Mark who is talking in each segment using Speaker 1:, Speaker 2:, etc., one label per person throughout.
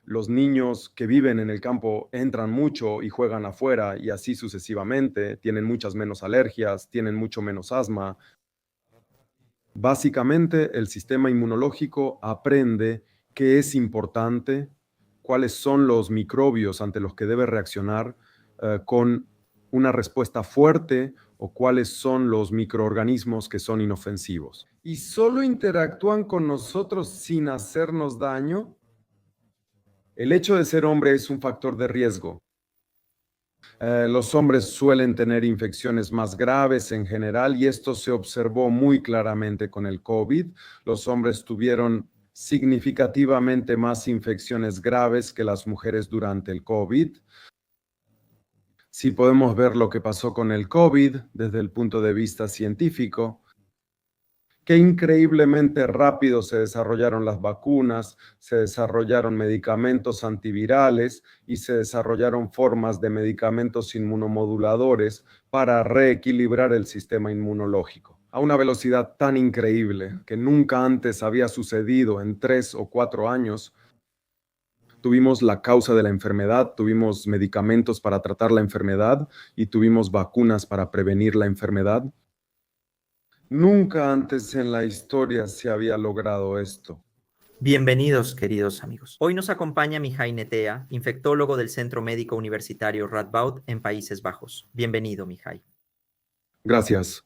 Speaker 1: Los niños que viven en el campo entran mucho y juegan afuera y así sucesivamente, tienen muchas menos alergias, tienen mucho menos asma. Básicamente, el sistema inmunológico aprende qué es importante, cuáles son los microbios ante los que debe reaccionar con una respuesta fuerte o cuáles son los microorganismos que son inofensivos. Y solo interactúan con nosotros sin hacernos daño. El hecho de ser hombre es un factor de riesgo. Los hombres suelen tener infecciones más graves en general y esto se observó muy claramente con el COVID. Los hombres tuvieron significativamente más infecciones graves que las mujeres durante el COVID. Si podemos ver lo que pasó con el COVID desde el punto de vista científico, qué increíblemente rápido se desarrollaron las vacunas, se desarrollaron medicamentos antivirales y se desarrollaron formas de medicamentos inmunomoduladores para reequilibrar el sistema inmunológico a una velocidad tan increíble que nunca antes había sucedido en 3 o 4 años. Tuvimos la causa de la enfermedad, tuvimos medicamentos para tratar la enfermedad y tuvimos vacunas para prevenir la enfermedad. Nunca antes en la historia se había logrado esto.
Speaker 2: Bienvenidos, queridos amigos. Hoy nos acompaña Mihai Netea, infectólogo del Centro Médico Universitario Radboud en Países Bajos. Bienvenido, Mihai.
Speaker 1: Gracias.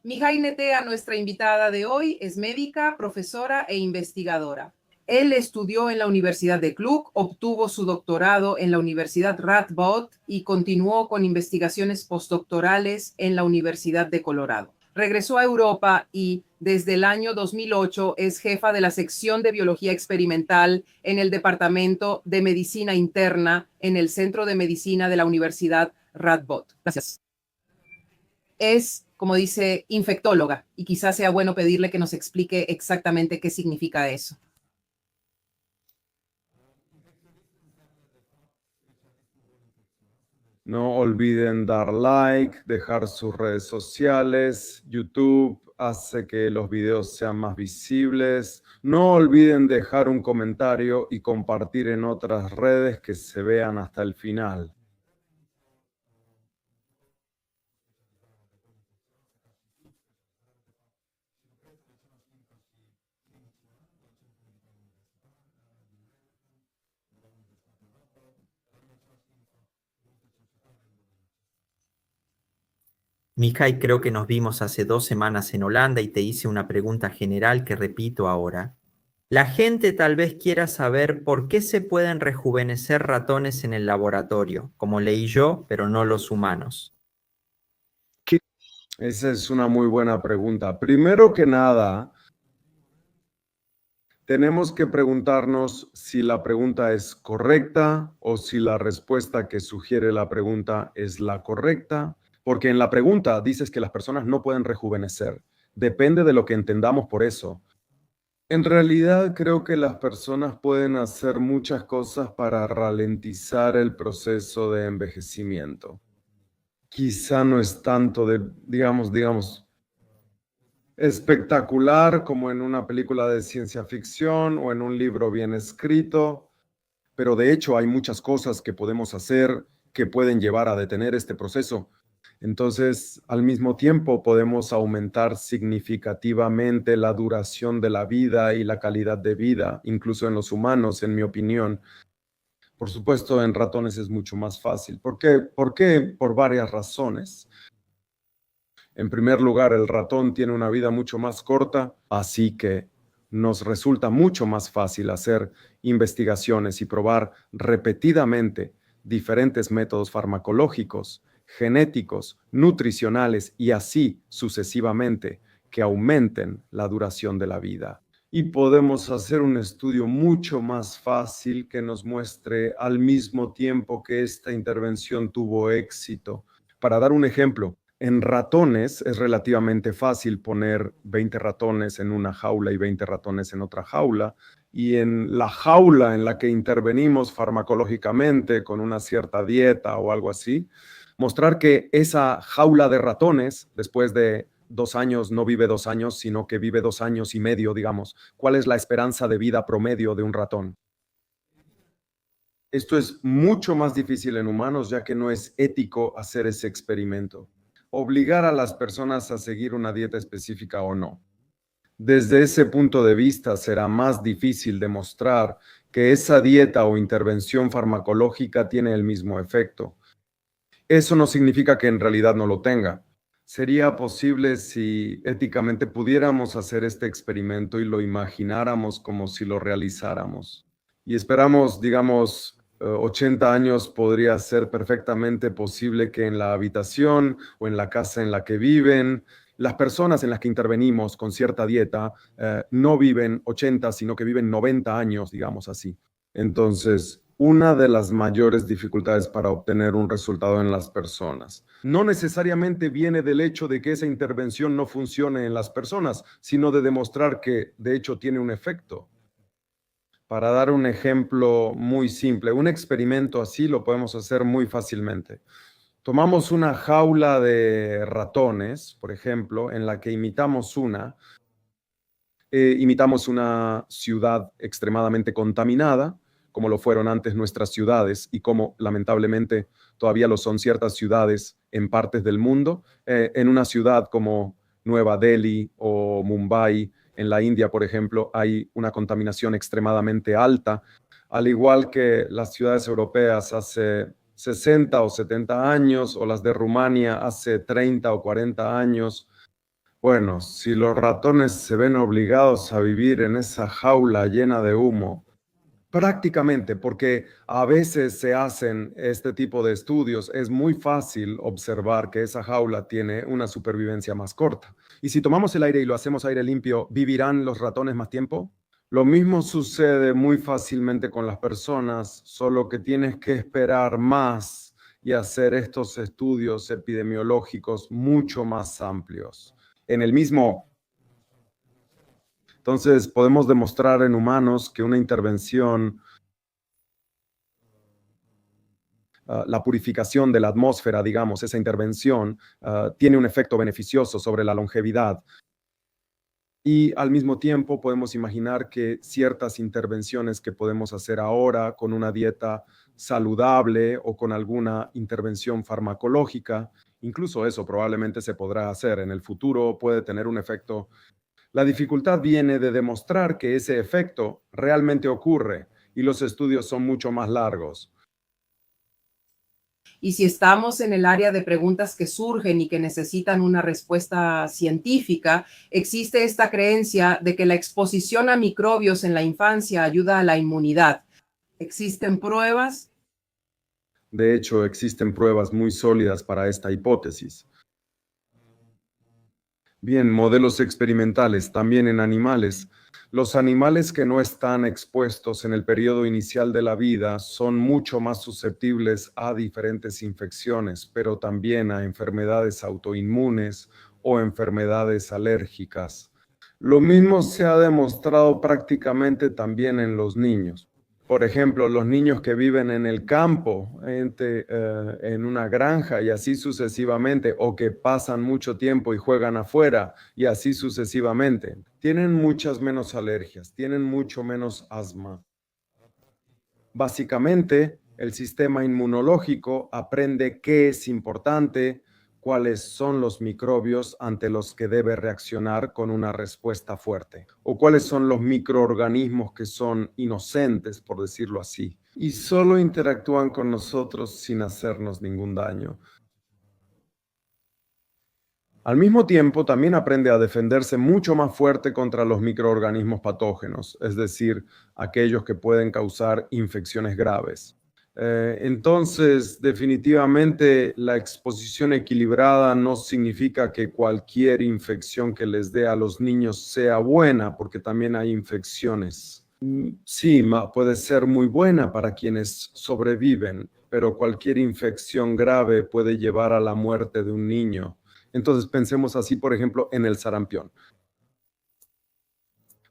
Speaker 3: Mihai Netea, nuestra invitada de hoy, es médica, profesora e investigadora. Él estudió en la Universidad de Klug, obtuvo su doctorado en la Universidad Radboud y continuó con investigaciones postdoctorales en la Universidad de Colorado. Regresó a Europa y desde el año 2008 es jefa de la sección de biología experimental en el Departamento de Medicina Interna en el Centro de Medicina de la Universidad Radboud. Gracias. Es, como dice, infectóloga y quizás sea bueno pedirle que nos explique exactamente qué significa eso.
Speaker 1: No olviden dar like, dejar sus redes sociales. YouTube hace que los videos sean más visibles. No olviden dejar un comentario y compartir en otras redes que se vean hasta el final.
Speaker 2: Mihai, creo que nos vimos hace 2 semanas en Holanda y te hice una pregunta general que repito ahora. La gente tal vez quiera saber por qué se pueden rejuvenecer ratones en el laboratorio, como leí yo, pero no los humanos.
Speaker 1: Esa es una muy buena pregunta. Primero que nada, tenemos que preguntarnos si la pregunta es correcta o si la respuesta que sugiere la pregunta es la correcta, porque en la pregunta dices que las personas no pueden rejuvenecer. Depende de lo que entendamos por eso. En realidad creo que las personas pueden hacer muchas cosas para ralentizar el proceso de envejecimiento. Quizá no es tanto de, digamos, espectacular como en una película de ciencia ficción o en un libro bien escrito, pero de hecho hay muchas cosas que podemos hacer que pueden llevar a detener este proceso. Entonces, al mismo tiempo, podemos aumentar significativamente la duración de la vida y la calidad de vida, incluso en los humanos, en mi opinión. Por supuesto, en ratones es mucho más fácil. ¿Por qué? ¿Por qué? Por varias razones. En primer lugar, el ratón tiene una vida mucho más corta, así que nos resulta mucho más fácil hacer investigaciones y probar repetidamente diferentes métodos farmacológicos, genéticos, nutricionales y así sucesivamente que aumenten la duración de la vida. Y podemos hacer un estudio mucho más fácil que nos muestre al mismo tiempo que esta intervención tuvo éxito. Para dar un ejemplo, en ratones es relativamente fácil poner 20 ratones en una jaula y 20 ratones en otra jaula. Y en la jaula en la que intervenimos farmacológicamente con una cierta dieta o algo así, mostrar que esa jaula de ratones, después de 2 años, no vive 2 años, sino que vive 2 años y medio, digamos. ¿Cuál es la esperanza de vida promedio de un ratón? Esto es mucho más difícil en humanos, ya que no es ético hacer ese experimento. Obligar a las personas a seguir una dieta específica o no. Desde ese punto de vista, será más difícil demostrar que esa dieta o intervención farmacológica tiene el mismo efecto. Eso no significa que en realidad no lo tenga. Sería posible si éticamente pudiéramos hacer este experimento y lo imagináramos como si lo realizáramos. Y esperamos, digamos, 80 años podría ser perfectamente posible que en la habitación o en la casa en la que viven, las personas en las que intervenimos con cierta dieta no viven 80, sino que viven 90 años, digamos así. Entonces, una de las mayores dificultades para obtener un resultado en las personas no necesariamente viene del hecho de que esa intervención no funcione en las personas, sino de demostrar que de hecho tiene un efecto. Para dar un ejemplo muy simple, un experimento así lo podemos hacer muy fácilmente. Tomamos una jaula de ratones, por ejemplo, en la que imitamos una ciudad extremadamente contaminada, como lo fueron antes nuestras ciudades y como lamentablemente todavía lo son ciertas ciudades en partes del mundo. En una ciudad como Nueva Delhi o Mumbai, en la India, por ejemplo, hay una contaminación extremadamente alta, al igual que las ciudades europeas hace 60 o 70 años o las de Rumania hace 30 o 40 años. Bueno, si los ratones se ven obligados a vivir en esa jaula llena de humo, prácticamente, porque a veces se hacen este tipo de estudios, es muy fácil observar que esa jaula tiene una supervivencia más corta. Y si tomamos el aire y lo hacemos aire limpio, ¿vivirán los ratones más tiempo? Lo mismo sucede muy fácilmente con las personas, solo que tienes que esperar más y hacer estos estudios epidemiológicos mucho más amplios. En el mismo Entonces, podemos demostrar en humanos que una intervención, la purificación de la atmósfera, digamos, esa intervención, tiene un efecto beneficioso sobre la longevidad. Y al mismo tiempo podemos imaginar que ciertas intervenciones que podemos hacer ahora con una dieta saludable o con alguna intervención farmacológica, incluso eso probablemente se podrá hacer en el futuro, puede tener un efecto. La dificultad viene de demostrar que ese efecto realmente ocurre y los estudios son mucho más largos.
Speaker 3: Y si estamos en el área de preguntas que surgen y que necesitan una respuesta científica, existe esta creencia de que la exposición a microbios en la infancia ayuda a la inmunidad. ¿Existen pruebas?
Speaker 1: De hecho, existen pruebas muy sólidas para esta hipótesis. Bien, modelos experimentales también en animales. Los animales que no están expuestos en el periodo inicial de la vida son mucho más susceptibles a diferentes infecciones, pero también a enfermedades autoinmunes o enfermedades alérgicas. Lo mismo se ha demostrado prácticamente también en los niños. Por ejemplo, los niños que viven en el campo, en una granja y así sucesivamente, o que pasan mucho tiempo y juegan afuera y así sucesivamente, tienen muchas menos alergias, tienen mucho menos asma. Básicamente, el sistema inmunológico aprende qué es importante, cuáles son los microbios ante los que debe reaccionar con una respuesta fuerte, o cuáles son los microorganismos que son inocentes, por decirlo así, y solo interactúan con nosotros sin hacernos ningún daño. Al mismo tiempo, también aprende a defenderse mucho más fuerte contra los microorganismos patógenos, es decir, aquellos que pueden causar infecciones graves. Entonces, definitivamente, la exposición equilibrada no significa que cualquier infección que les dé a los niños sea buena, porque también hay infecciones. Sí, puede ser muy buena para quienes sobreviven, pero cualquier infección grave puede llevar a la muerte de un niño. Entonces pensemos así, por ejemplo, en el sarampión.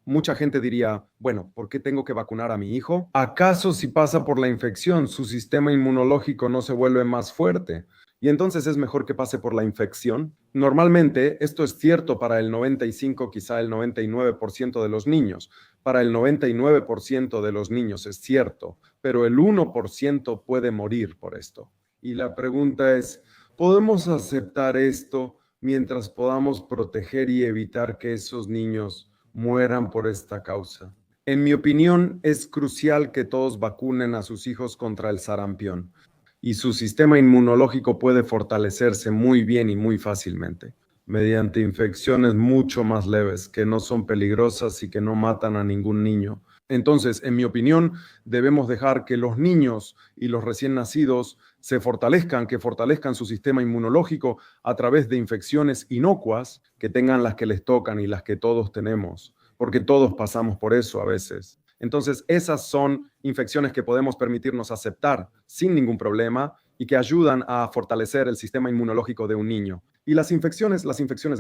Speaker 1: Mucha gente diría, bueno, ¿por qué tengo que vacunar a mi hijo? ¿Acaso si pasa por la infección, su sistema inmunológico no se vuelve más fuerte? y entonces es mejor que pase por la infección. Normalmente esto es cierto para el 95, quizá el 99% de los niños. Para el 99% de los niños es cierto, pero el 1% puede morir por esto. Y la pregunta es, ¿podemos aceptar esto mientras podamos proteger y evitar que esos niños mueran por esta causa? En mi opinión, es crucial que todos vacunen a sus hijos contra el sarampión y su sistema inmunológico puede fortalecerse muy bien y muy fácilmente mediante infecciones mucho más leves que no son peligrosas y que no matan a ningún niño. Entonces, en mi opinión, debemos dejar que los niños y los recién nacidos se fortalezcan, que fortalezcan su sistema inmunológico a través de infecciones inocuas que tengan las que les tocan y las que todos tenemos, porque todos pasamos por eso a veces. Entonces, esas son infecciones que podemos permitirnos aceptar sin ningún problema y que ayudan a fortalecer el sistema inmunológico de un niño. Y las infecciones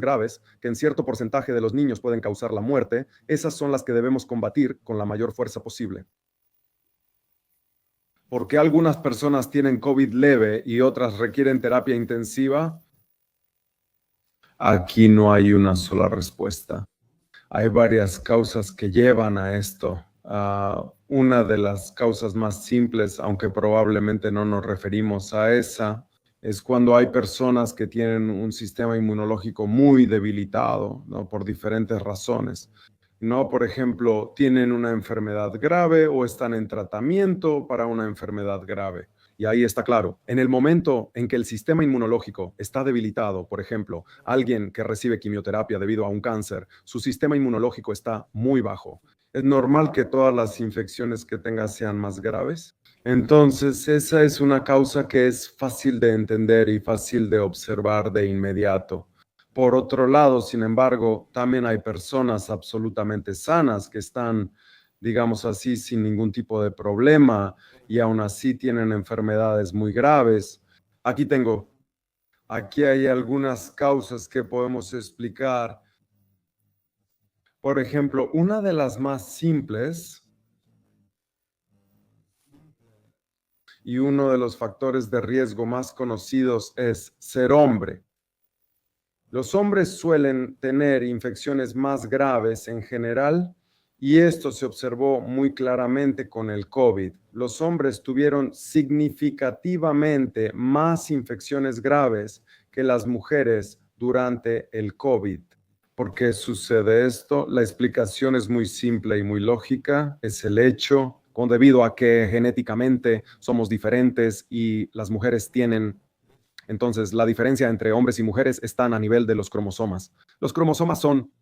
Speaker 1: graves, que en cierto porcentaje de los niños pueden causar la muerte, esas son las que debemos combatir con la mayor fuerza posible. ¿Por qué algunas personas tienen COVID leve y otras requieren terapia intensiva? Aquí no hay una sola respuesta. Hay varias causas que llevan a esto. Una de las causas más simples, aunque probablemente no nos referimos a esa, es cuando hay personas que tienen un sistema inmunológico muy debilitado, ¿no? Por diferentes razones. ¿No? Por ejemplo, tienen una enfermedad grave o están en tratamiento para una enfermedad grave. Y ahí está claro, en el momento en que el sistema inmunológico está debilitado, por ejemplo, alguien que recibe quimioterapia debido a un cáncer, su sistema inmunológico está muy bajo. Es normal que todas las infecciones que tenga sean más graves. Entonces, esa es una causa que es fácil de entender y fácil de observar de inmediato. Por otro lado, sin embargo, también hay personas absolutamente sanas que están, digamos así, sin ningún tipo de problema y aún así tienen enfermedades muy graves. Aquí hay algunas causas que podemos explicar. Por ejemplo, una de las más simples y uno de los factores de riesgo más conocidos es ser hombre. Los hombres suelen tener infecciones más graves en general y esto se observó muy claramente con el COVID. Los hombres tuvieron significativamente más infecciones graves que las mujeres durante el COVID. ¿Por qué sucede esto? La explicación es muy simple y muy lógica. Es el hecho, debido a que genéticamente somos diferentes y las mujeres tienen. Entonces, la diferencia entre hombres y mujeres está a nivel de los cromosomas. Los cromosomas son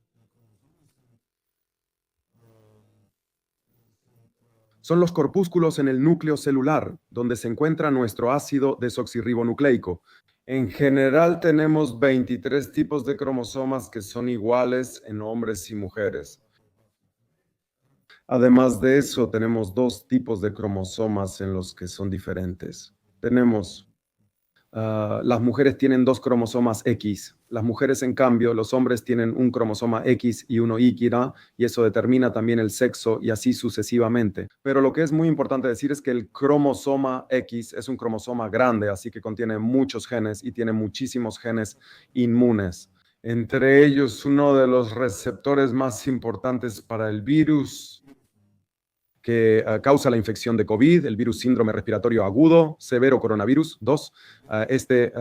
Speaker 1: los corpúsculos en el núcleo celular, donde se encuentra nuestro ácido desoxirribonucleico. En general, tenemos 23 tipos de cromosomas que son iguales en hombres y mujeres. Además de eso, tenemos 2 tipos de cromosomas en los que son diferentes. Las mujeres tienen 2 cromosomas X. Las mujeres, en cambio, los hombres tienen un cromosoma X y uno Y, y eso determina también el sexo y así sucesivamente. Pero lo que es muy importante decir es que el cromosoma X es un cromosoma grande, así que contiene muchos genes y tiene muchísimos genes inmunes. Entre ellos, uno de los receptores más importantes para el virus que causa la infección de COVID, el virus síndrome respiratorio agudo, severo coronavirus 2,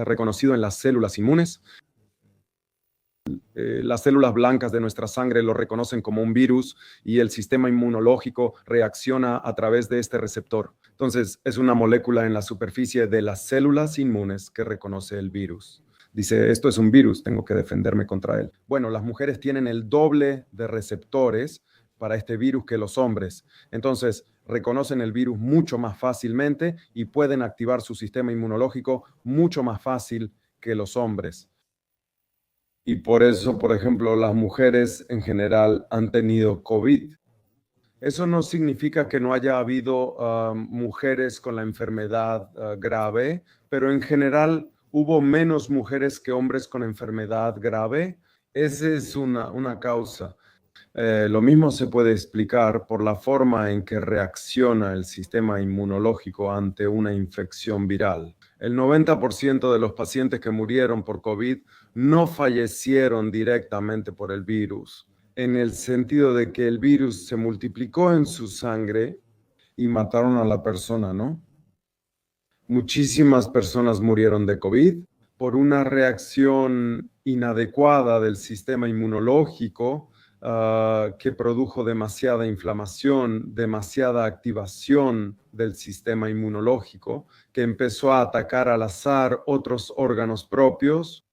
Speaker 1: reconocido en las células inmunes. Las células blancas de nuestra sangre lo reconocen como un virus y el sistema inmunológico reacciona a través de este receptor. Entonces, es una molécula en la superficie de las células inmunes que reconoce el virus. Dice, esto es un virus, tengo que defenderme contra él. Bueno, las mujeres tienen el doble de receptores para este virus que los hombres. Entonces, reconocen el virus mucho más fácilmente y pueden activar su sistema inmunológico mucho más fácil que los hombres. Y por eso, por ejemplo, las mujeres en general han tenido COVID. Eso no significa que no haya habido mujeres con la enfermedad grave, pero en general hubo menos mujeres que hombres con enfermedad grave. Esa es una causa. Lo mismo se puede explicar por la forma en que reacciona el sistema inmunológico ante una infección viral. El 90% de los pacientes que murieron por COVID no fallecieron directamente por el virus, en el sentido de que el virus se multiplicó en su sangre y mataron a la persona, ¿no? Muchísimas personas murieron de COVID por una reacción inadecuada del sistema inmunológico que produjo demasiada inflamación, demasiada activación del sistema inmunológico, que empezó a atacar al azar otros órganos propios.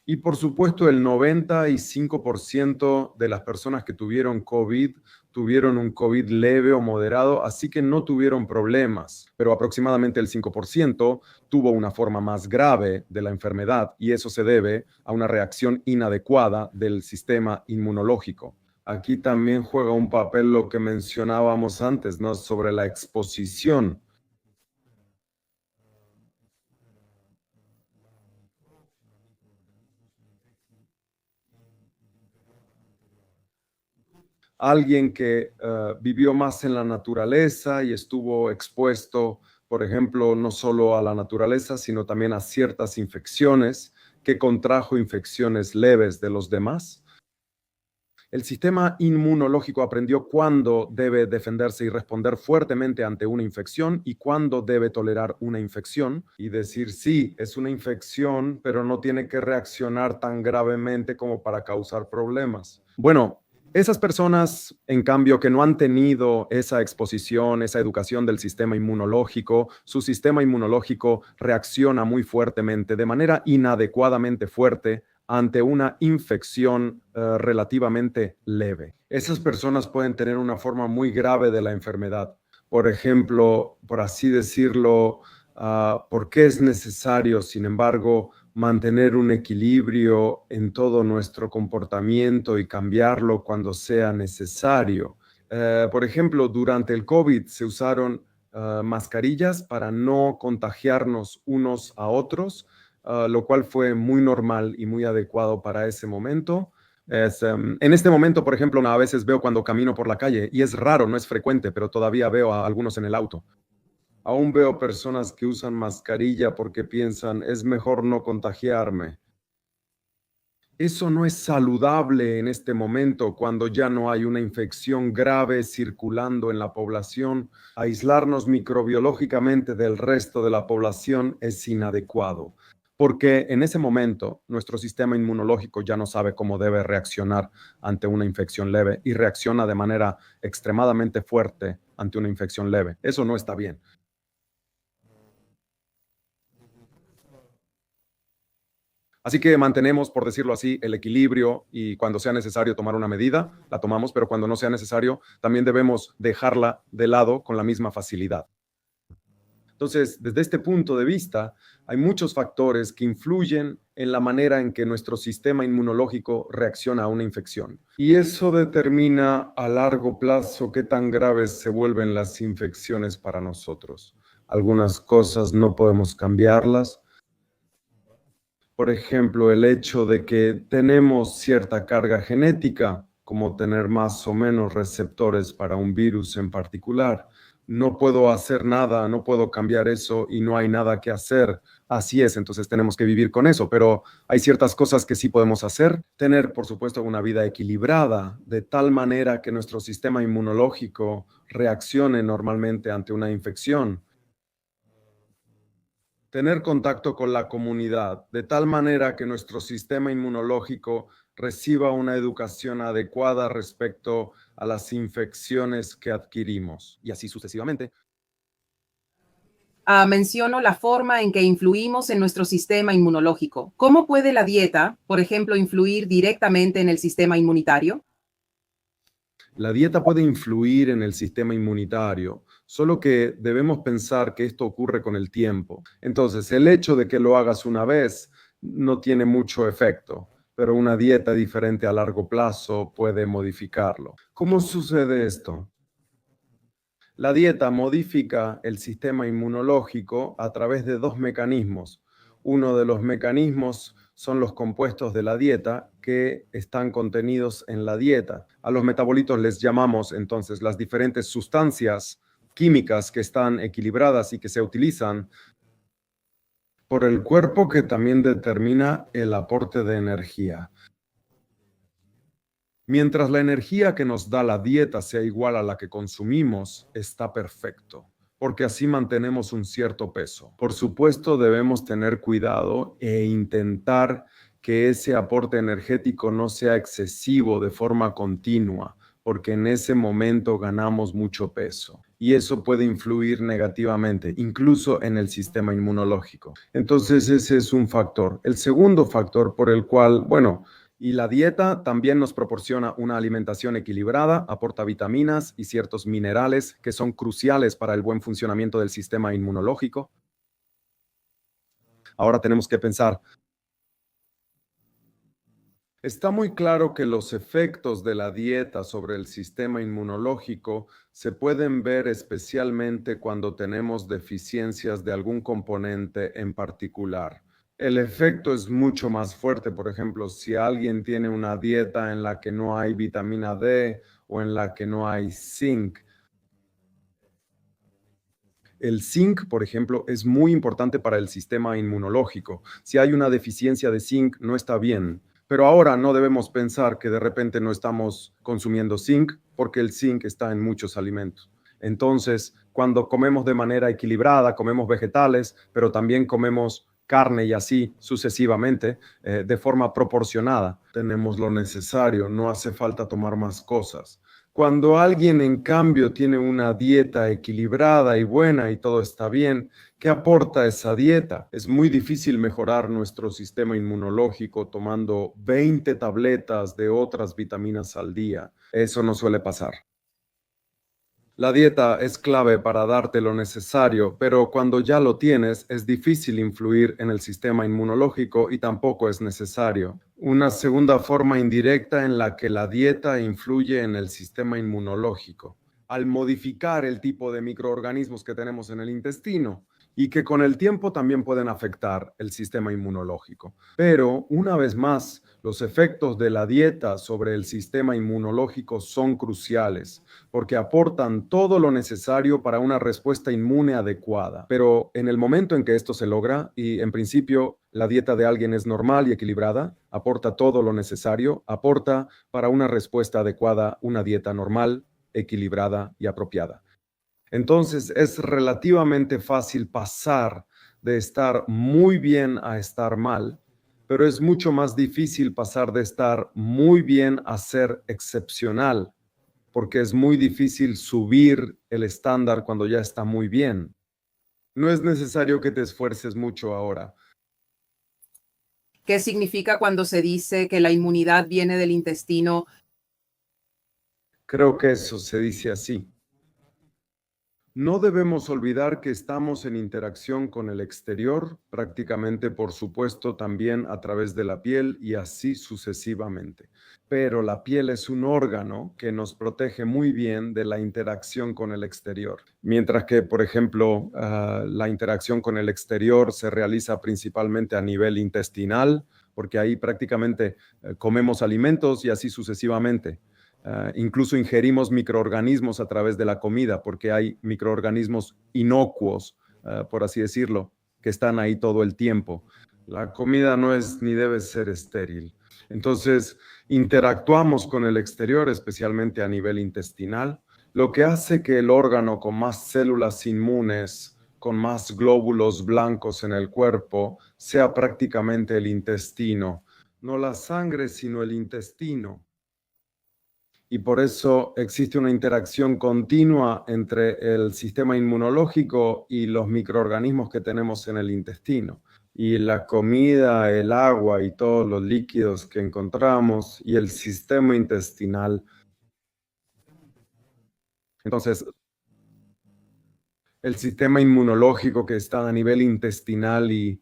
Speaker 1: Y por supuesto, el 95% de las personas que tuvieron COVID tuvieron un COVID leve o moderado, así que no tuvieron problemas. Pero aproximadamente el 5% tuvo una forma más grave de la enfermedad y eso se debe a una reacción inadecuada del sistema inmunológico. Aquí también juega un papel lo que mencionábamos antes, ¿no? Sobre la exposición. Alguien que vivió más en la naturaleza y estuvo expuesto, por ejemplo, no solo a la naturaleza, sino también a ciertas infecciones, que contrajo infecciones leves de los demás. El sistema inmunológico aprendió cuándo debe defenderse y responder fuertemente ante una infección y cuándo debe tolerar una infección y decir, sí, es una infección, pero no tiene que reaccionar tan gravemente como para causar problemas. Bueno, esas personas, en cambio, que no han tenido esa exposición, esa educación del sistema inmunológico, su sistema inmunológico reacciona muy fuertemente, de manera inadecuadamente fuerte, ante una infección relativamente leve. Esas personas pueden tener una forma muy grave de la enfermedad. Por ejemplo, por así decirlo, ¿por qué es necesario, sin embargo, mantener un equilibrio en todo nuestro comportamiento y cambiarlo cuando sea necesario? Por ejemplo, durante el COVID se usaron mascarillas para no contagiarnos unos a otros, lo cual fue muy normal y muy adecuado para ese momento. En este momento, por ejemplo, a veces veo cuando camino por la calle, y es raro, no es frecuente, pero todavía veo a algunos en el auto. Aún veo personas que usan mascarilla porque piensan, es mejor no contagiarme. Eso no es saludable en este momento cuando ya no hay una infección grave circulando en la población. Aislarnos microbiológicamente del resto de la población es inadecuado, porque en ese momento nuestro sistema inmunológico ya no sabe cómo debe reaccionar ante una infección leve y reacciona de manera extremadamente fuerte ante una infección leve. Eso no está bien. Así que mantenemos, por decirlo así, el equilibrio y cuando sea necesario tomar una medida, la tomamos, pero cuando no sea necesario, también debemos dejarla de lado con la misma facilidad. Entonces, desde este punto de vista, hay muchos factores que influyen en la manera en que nuestro sistema inmunológico reacciona a una infección. Y eso determina a largo plazo qué tan graves se vuelven las infecciones para nosotros. Algunas cosas no podemos cambiarlas. Por ejemplo, el hecho de que tenemos cierta carga genética, como tener más o menos receptores para un virus en particular. No puedo hacer nada, no puedo cambiar eso y no hay nada que hacer. Así es, entonces tenemos que vivir con eso, pero hay ciertas cosas que sí podemos hacer. Tener, por supuesto, una vida equilibrada, de tal manera que nuestro sistema inmunológico reaccione normalmente ante una infección. Tener contacto con la comunidad, de tal manera que nuestro sistema inmunológico reciba una educación adecuada respecto a las infecciones que adquirimos, y así sucesivamente.
Speaker 3: Menciono la forma en que influimos en nuestro sistema inmunológico. ¿Cómo puede la dieta, por ejemplo, influir directamente en el sistema inmunitario?
Speaker 1: La dieta puede influir en el sistema inmunitario, solo que debemos pensar que esto ocurre con el tiempo. Entonces, el hecho de que lo hagas una vez no tiene mucho efecto, pero una dieta diferente a largo plazo puede modificarlo. ¿Cómo sucede esto? La dieta modifica el sistema inmunológico a través de dos mecanismos. Uno de los mecanismos son los compuestos de la dieta que están contenidos en la dieta. A los metabolitos les llamamos entonces las diferentes sustancias químicas que están equilibradas y que se utilizan por el cuerpo, que también determina el aporte de energía. Mientras la energía que nos da la dieta sea igual a la que consumimos, está perfecto, porque así mantenemos un cierto peso. Por supuesto, debemos tener cuidado e intentar que ese aporte energético no sea excesivo de forma continua, porque en ese momento ganamos mucho peso y eso puede influir negativamente, incluso en el sistema inmunológico. Entonces, ese es un factor. El segundo factor por el cual, y la dieta también nos proporciona una alimentación equilibrada, aporta vitaminas y ciertos minerales que son cruciales para el buen funcionamiento del sistema inmunológico. Ahora tenemos que pensar, está muy claro que los efectos de la dieta sobre el sistema inmunológico se pueden ver especialmente cuando tenemos deficiencias de algún componente en particular. El efecto es mucho más fuerte, por ejemplo, si alguien tiene una dieta en la que no hay vitamina D o en la que no hay zinc. El zinc, por ejemplo, es muy importante para el sistema inmunológico. Si hay una deficiencia de zinc, no está bien. Pero ahora no debemos pensar que de repente no estamos consumiendo zinc, porque el zinc está en muchos alimentos. Entonces, cuando comemos de manera equilibrada, comemos vegetales, pero también comemos carne y así sucesivamente, de forma proporcionada, tenemos lo necesario, no hace falta tomar más cosas. Cuando alguien, en cambio, tiene una dieta equilibrada y buena y todo está bien, ¿qué aporta esa dieta? Es muy difícil mejorar nuestro sistema inmunológico tomando 20 tabletas de otras vitaminas al día. Eso no suele pasar. La dieta es clave para darte lo necesario, pero cuando ya lo tienes, es difícil influir en el sistema inmunológico y tampoco es necesario. Una segunda forma indirecta en la que la dieta influye en el sistema inmunológico, al modificar el tipo de microorganismos que tenemos en el intestino y que con el tiempo también pueden afectar el sistema inmunológico. Pero, una vez más, los efectos de la dieta sobre el sistema inmunológico son cruciales porque aportan todo lo necesario para una respuesta inmune adecuada. Pero en el momento en que esto se logra, y en principio la dieta de alguien es normal y equilibrada, aporta todo lo necesario, aporta para una respuesta adecuada una dieta normal, equilibrada y apropiada. Entonces es relativamente fácil pasar de estar muy bien a estar mal, pero es mucho más difícil pasar de estar muy bien a ser excepcional, porque es muy difícil subir el estándar cuando ya está muy bien. No es necesario que te esfuerces mucho ahora.
Speaker 3: ¿Qué significa cuando se dice que la inmunidad viene del intestino?
Speaker 1: Creo que eso se dice así. No debemos olvidar que estamos en interacción con el exterior, prácticamente, por supuesto, también a través de la piel y así sucesivamente. Pero la piel es un órgano que nos protege muy bien de la interacción con el exterior. Mientras que, por ejemplo, la interacción con el exterior se realiza principalmente a nivel intestinal, porque ahí prácticamente comemos alimentos y así sucesivamente. Incluso ingerimos microorganismos a través de la comida, porque hay microorganismos inocuos, por así decirlo, que están ahí todo el tiempo. La comida no es ni debe ser estéril. Entonces, interactuamos con el exterior, especialmente a nivel intestinal, lo que hace que el órgano con más células inmunes, con más glóbulos blancos en el cuerpo, sea prácticamente el intestino. No la sangre, sino el intestino. Y por eso existe una interacción continua entre el sistema inmunológico y los microorganismos que tenemos en el intestino. Y la comida, el agua y todos los líquidos que encontramos y el sistema intestinal. Entonces, el sistema inmunológico que está a nivel intestinal y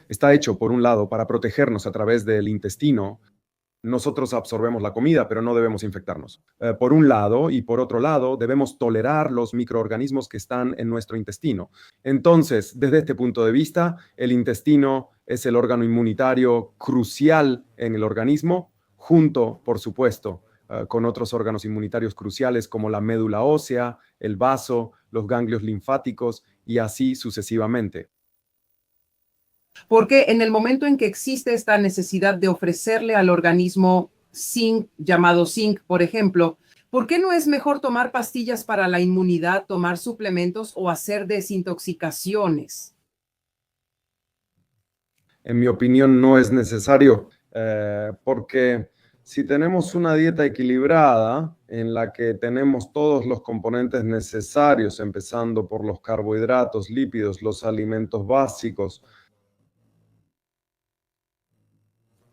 Speaker 1: está hecho, por un lado, para protegernos a través del intestino. Nosotros absorbemos la comida, pero no debemos infectarnos. Por un lado, y por otro lado, debemos tolerar los microorganismos que están en nuestro intestino. Entonces, desde este punto de vista, el intestino es el órgano inmunitario crucial en el organismo, junto, por supuesto, con otros órganos inmunitarios cruciales como la médula ósea, el vaso, los ganglios linfáticos y así sucesivamente.
Speaker 3: Porque en el momento en que existe esta necesidad de ofrecerle al organismo zinc, llamado zinc, por ejemplo, ¿por qué no es mejor tomar pastillas para la inmunidad, tomar suplementos o hacer desintoxicaciones?
Speaker 1: En mi opinión, no es necesario, porque si tenemos una dieta equilibrada en la que tenemos todos los componentes necesarios, empezando por los carbohidratos, lípidos, los alimentos básicos,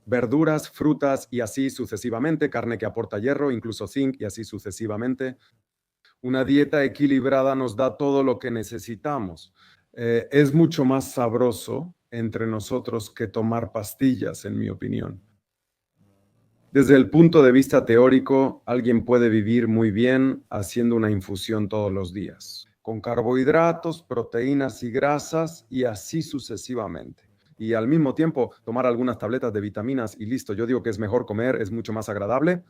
Speaker 1: verduras, frutas y así sucesivamente, carne que aporta hierro, incluso zinc y así sucesivamente. Una dieta equilibrada nos da todo lo que necesitamos. Es mucho más sabroso entre nosotros que tomar pastillas, en mi opinión. Desde el punto de vista teórico, alguien puede vivir muy bien haciendo una infusión todos los días, con carbohidratos, proteínas y grasas y así sucesivamente. Y al mismo tiempo tomar algunas tabletas de vitaminas y listo. Yo digo que es mejor comer, es mucho más agradable.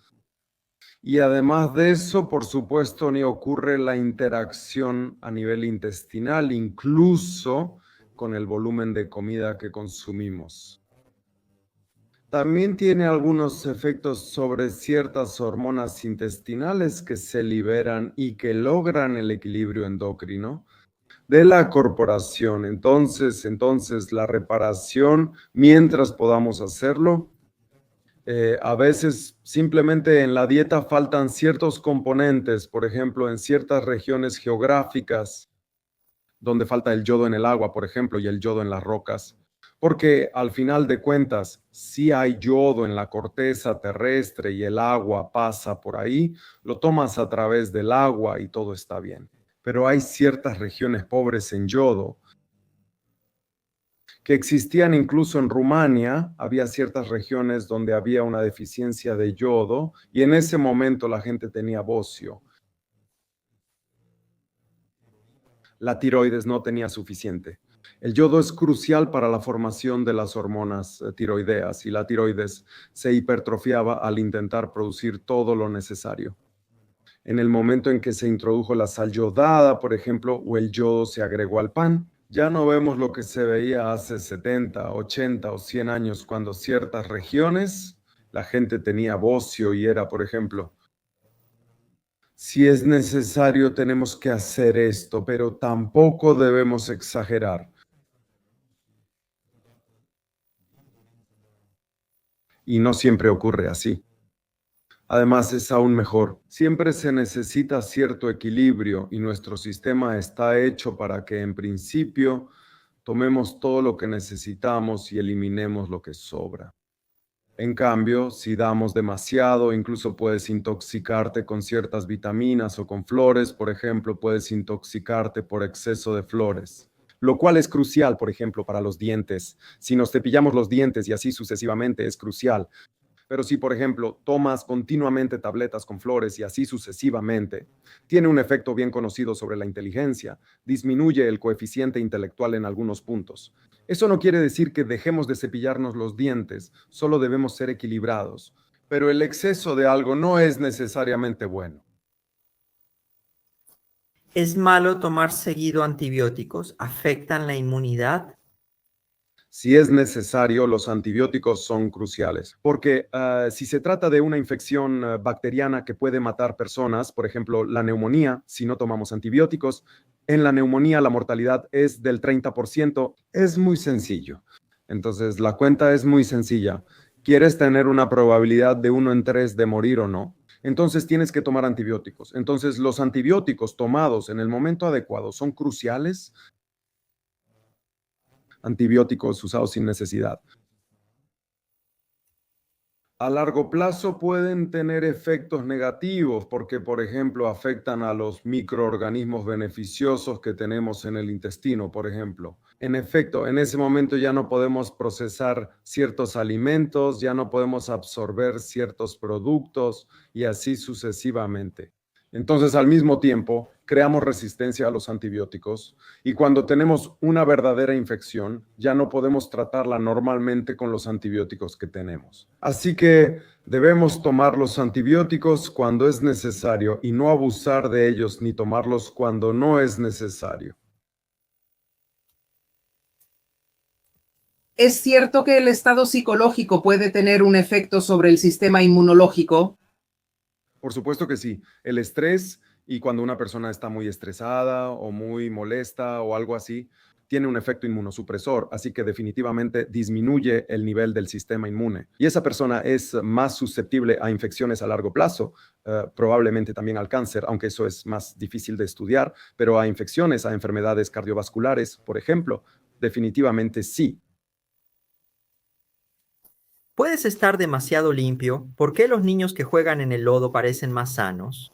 Speaker 1: Y además de eso, por supuesto, ni ocurre la interacción a nivel intestinal, incluso con el volumen de comida que consumimos. También tiene algunos efectos sobre ciertas hormonas intestinales que se liberan y que logran el equilibrio endocrino de la corporación. Entonces la reparación, mientras podamos hacerlo, a veces simplemente en la dieta faltan ciertos componentes, por ejemplo, en ciertas regiones geográficas donde falta el yodo en el agua, por ejemplo, y el yodo en las rocas. Porque al final de cuentas, si hay yodo en la corteza terrestre y el agua pasa por ahí, lo tomas a través del agua y todo está bien. Pero hay ciertas regiones pobres en yodo que existían incluso en Rumania. Había ciertas regiones donde había una deficiencia de yodo y en ese momento la gente tenía bocio. La tiroides no tenía suficiente. El yodo es crucial para la formación de las hormonas tiroideas y la tiroides se hipertrofiaba al intentar producir todo lo necesario. En el momento en que se introdujo la sal yodada, por ejemplo, o el yodo se agregó al pan, ya no vemos lo que se veía hace 70, 80 o 100 años cuando ciertas regiones la gente tenía bocio y era, por ejemplo, si es necesario tenemos que hacer esto, pero tampoco debemos exagerar. Y no siempre ocurre así. Además, es aún mejor. Siempre se necesita cierto equilibrio y nuestro sistema está hecho para que en principio tomemos todo lo que necesitamos y eliminemos lo que sobra. En cambio, si damos demasiado, incluso puedes intoxicarte con ciertas vitaminas o con flores, por ejemplo, puedes intoxicarte por exceso de flores, lo cual es crucial, por ejemplo, para los dientes. Si nos cepillamos los dientes y así sucesivamente es crucial. Pero si, por ejemplo, tomas continuamente tabletas con flores y así sucesivamente, tiene un efecto bien conocido sobre la inteligencia, disminuye el coeficiente intelectual en algunos puntos. Eso no quiere decir que dejemos de cepillarnos los dientes, solo debemos ser equilibrados. Pero el exceso de algo no es necesariamente bueno.
Speaker 2: ¿Es malo tomar seguido antibióticos? ¿Afectan la inmunidad?
Speaker 1: Si es necesario, los antibióticos son cruciales, porque si se trata de una infección bacteriana que puede matar personas, por ejemplo, la neumonía, si no tomamos antibióticos, en la neumonía la mortalidad es del 30%. Es muy sencillo. Entonces, la cuenta es muy sencilla. ¿Quieres tener una probabilidad de 1 en 3 de morir o no? Entonces tienes que tomar antibióticos. Entonces, los antibióticos tomados en el momento adecuado son cruciales. Antibióticos usados sin necesidad. A largo plazo pueden tener efectos negativos porque, por ejemplo, afectan a los microorganismos beneficiosos que tenemos en el intestino, por ejemplo. En efecto, en ese momento ya no podemos procesar ciertos alimentos, ya no podemos absorber ciertos productos y así sucesivamente. Entonces, al mismo tiempo, creamos resistencia a los antibióticos y cuando tenemos una verdadera infección, ya no podemos tratarla normalmente con los antibióticos que tenemos. Así que debemos tomar los antibióticos cuando es necesario y no abusar de ellos ni tomarlos cuando no es necesario.
Speaker 3: ¿Es cierto que el estado psicológico puede tener un efecto sobre el sistema inmunológico?
Speaker 1: Por supuesto que sí. El estrés y cuando una persona está muy estresada o muy molesta o algo así, tiene un efecto inmunosupresor, así que definitivamente disminuye el nivel del sistema inmune. Y esa persona es más susceptible a infecciones a largo plazo, probablemente también al cáncer, aunque eso es más difícil de estudiar, pero a infecciones, a enfermedades cardiovasculares, por ejemplo, definitivamente sí.
Speaker 2: ¿Puedes estar demasiado limpio? ¿Por qué los niños que juegan en el lodo parecen más sanos?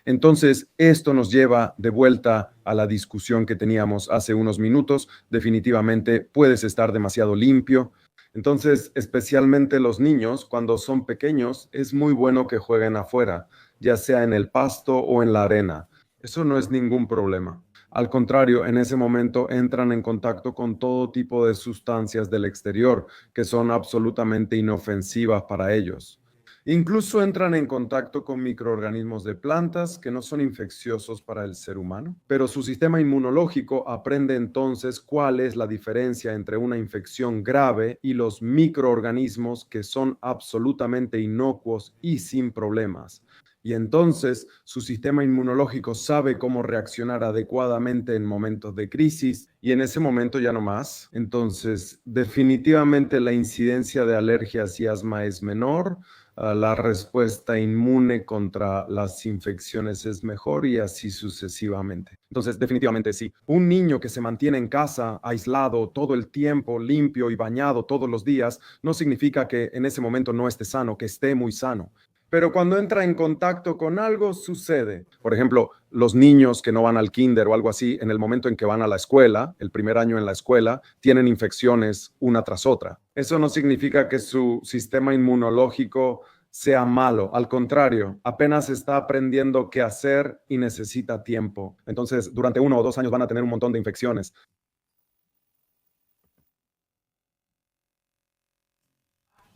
Speaker 1: Entonces, esto nos lleva de vuelta a la discusión que teníamos hace unos minutos. Definitivamente puedes estar demasiado limpio. Entonces, especialmente los niños, cuando son pequeños, es muy bueno que jueguen afuera, ya sea en el pasto o en la arena. Eso no es ningún problema. Al contrario, en ese momento entran en contacto con todo tipo de sustancias del exterior que son absolutamente inofensivas para ellos. Incluso entran en contacto con microorganismos de plantas que no son infecciosos para el ser humano, pero su sistema inmunológico aprende entonces cuál es la diferencia entre una infección grave y los microorganismos que son absolutamente inocuos y sin problemas. Y entonces su sistema inmunológico sabe cómo reaccionar adecuadamente en momentos de crisis y en ese momento ya no más. Entonces, definitivamente la incidencia de alergias y asma es menor, la respuesta inmune contra las infecciones es mejor y así sucesivamente. Entonces, definitivamente sí. Un niño que se mantiene en casa, aislado todo el tiempo, limpio y bañado todos los días, no significa que en ese momento no esté sano, que esté muy sano. Pero cuando entra en contacto con algo, sucede. Por ejemplo, los niños que no van al kinder o algo así, en el momento en que van a la escuela, el primer año en la escuela, tienen infecciones una tras otra. Eso no significa que su sistema inmunológico sea malo. Al contrario, apenas está aprendiendo qué hacer y necesita tiempo. Entonces, durante 1 o 2 años van a tener un montón de infecciones.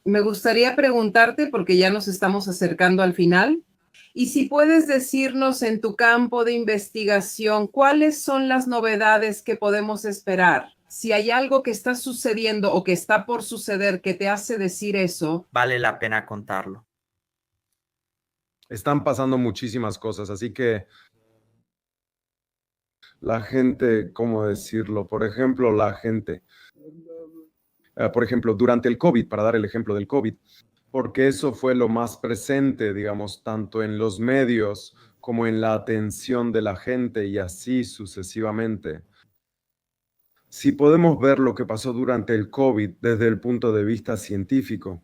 Speaker 3: Me gustaría preguntarte, porque ya nos estamos acercando al final, y si puedes decirnos en tu campo de investigación, ¿cuáles son las novedades que podemos esperar? Si hay algo que está sucediendo o que está por suceder que te hace decir eso.
Speaker 2: Vale la pena contarlo.
Speaker 1: Están pasando muchísimas cosas, así que la gente, ¿cómo decirlo? Por ejemplo, por ejemplo, durante el COVID, para dar el ejemplo del COVID, porque eso fue lo más presente, digamos, tanto en los medios como en la atención de la gente y así sucesivamente. Si podemos ver lo que pasó durante el COVID desde el punto de vista científico,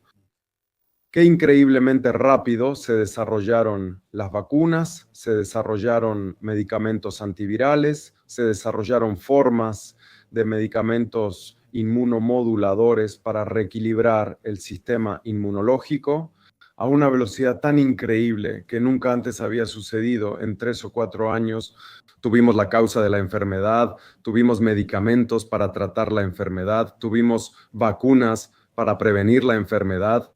Speaker 1: qué increíblemente rápido se desarrollaron las vacunas, se desarrollaron medicamentos antivirales, se desarrollaron formas de medicamentos inmunomoduladores para reequilibrar el sistema inmunológico a una velocidad tan increíble que nunca antes había sucedido. En 3 o 4 años tuvimos la causa de la enfermedad, tuvimos medicamentos para tratar la enfermedad, tuvimos vacunas para prevenir la enfermedad.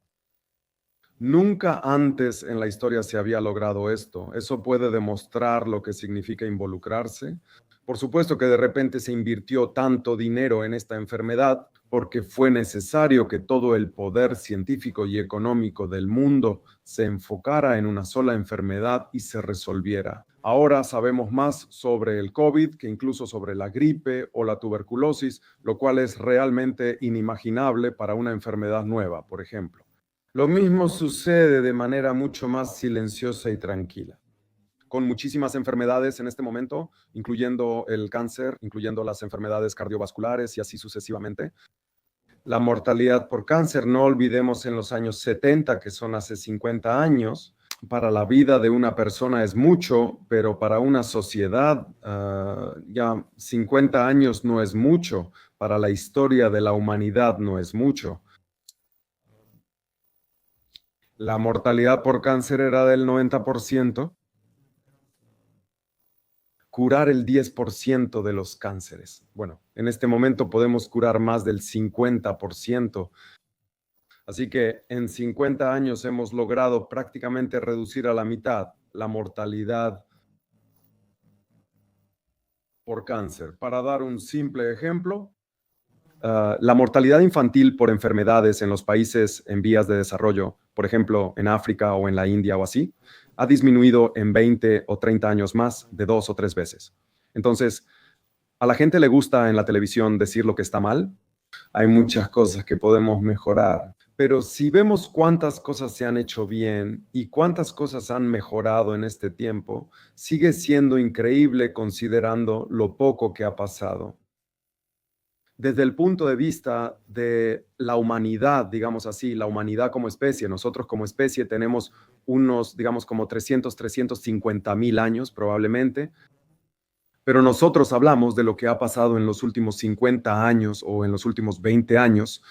Speaker 1: Nunca antes en la historia se había logrado esto. Eso puede demostrar lo que significa involucrarse. Por supuesto que de repente se invirtió tanto dinero en esta enfermedad porque fue necesario que todo el poder científico y económico del mundo se enfocara en una sola enfermedad y se resolviera. Ahora sabemos más sobre el COVID que incluso sobre la gripe o la tuberculosis, lo cual es realmente inimaginable para una enfermedad nueva, por ejemplo. Lo mismo sucede de manera mucho más silenciosa y tranquila, con muchísimas enfermedades en este momento, incluyendo el cáncer, incluyendo las enfermedades cardiovasculares y así sucesivamente. La mortalidad por cáncer, no olvidemos en los años 70, que son hace 50 años, para la vida de una persona es mucho, pero para una sociedad ya 50 años no es mucho, para la historia de la humanidad no es mucho. La mortalidad por cáncer era del 90%. curar el 10% de los cánceres. Bueno, en este momento podemos curar más del 50%. Así que en 50 años hemos logrado prácticamente reducir a la mitad la mortalidad por cáncer. Para dar un simple ejemplo, la mortalidad infantil por enfermedades en los países en vías de desarrollo, por ejemplo, en África o en la India o así, ha disminuido en 20 o 30 años más de 2 o 3 veces. Entonces, a la gente le gusta en la televisión decir lo que está mal. Hay muchas cosas que podemos mejorar, pero si vemos cuántas cosas se han hecho bien y cuántas cosas han mejorado en este tiempo, sigue siendo increíble considerando lo poco que ha pasado. Desde el punto de vista de la humanidad, digamos así, la humanidad como especie, nosotros como especie tenemos unos, digamos, como 350.000 años probablemente, pero nosotros hablamos de lo que ha pasado en los últimos 50 años o en los últimos 20 años.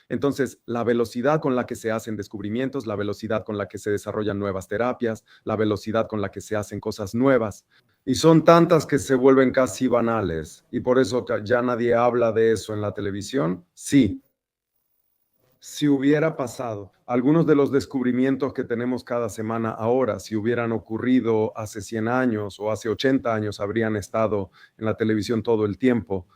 Speaker 1: Entonces, la velocidad con la que se hacen descubrimientos, la velocidad con la que se desarrollan nuevas terapias, la velocidad con la que se hacen cosas nuevas, y son tantas que se vuelven casi banales, y por eso ya nadie habla de eso en la televisión. Sí, si hubiera pasado, algunos de los descubrimientos que tenemos cada semana ahora, si hubieran ocurrido hace 100 años o hace 80 años, habrían estado en la televisión todo el tiempo.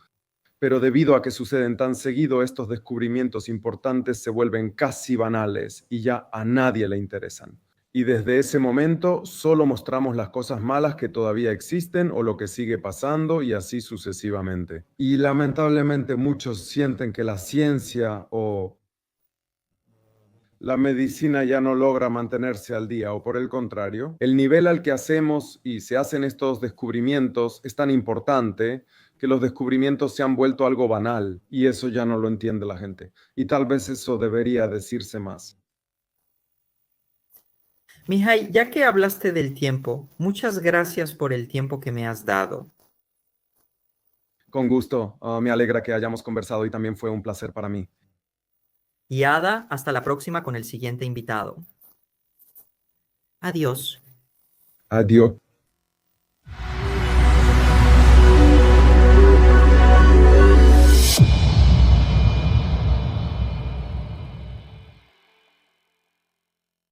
Speaker 1: Pero debido a que suceden tan seguido, estos descubrimientos importantes se vuelven casi banales y ya a nadie le interesan. Y desde ese momento solo mostramos las cosas malas que todavía existen o lo que sigue pasando y así sucesivamente. Y lamentablemente muchos sienten que la ciencia o la medicina ya no logra mantenerse al día o por el contrario, el nivel al que hacemos y se hacen estos descubrimientos es tan importante que los descubrimientos se han vuelto algo banal y eso ya no lo entiende la gente. Y tal vez eso debería decirse más.
Speaker 2: Mihai, ya que hablaste del tiempo, muchas gracias por el tiempo que me has dado.
Speaker 1: Con gusto, me alegra que hayamos conversado y también fue un placer para mí.
Speaker 2: Y Ada, hasta la próxima con el siguiente invitado. Adiós.
Speaker 1: Adiós.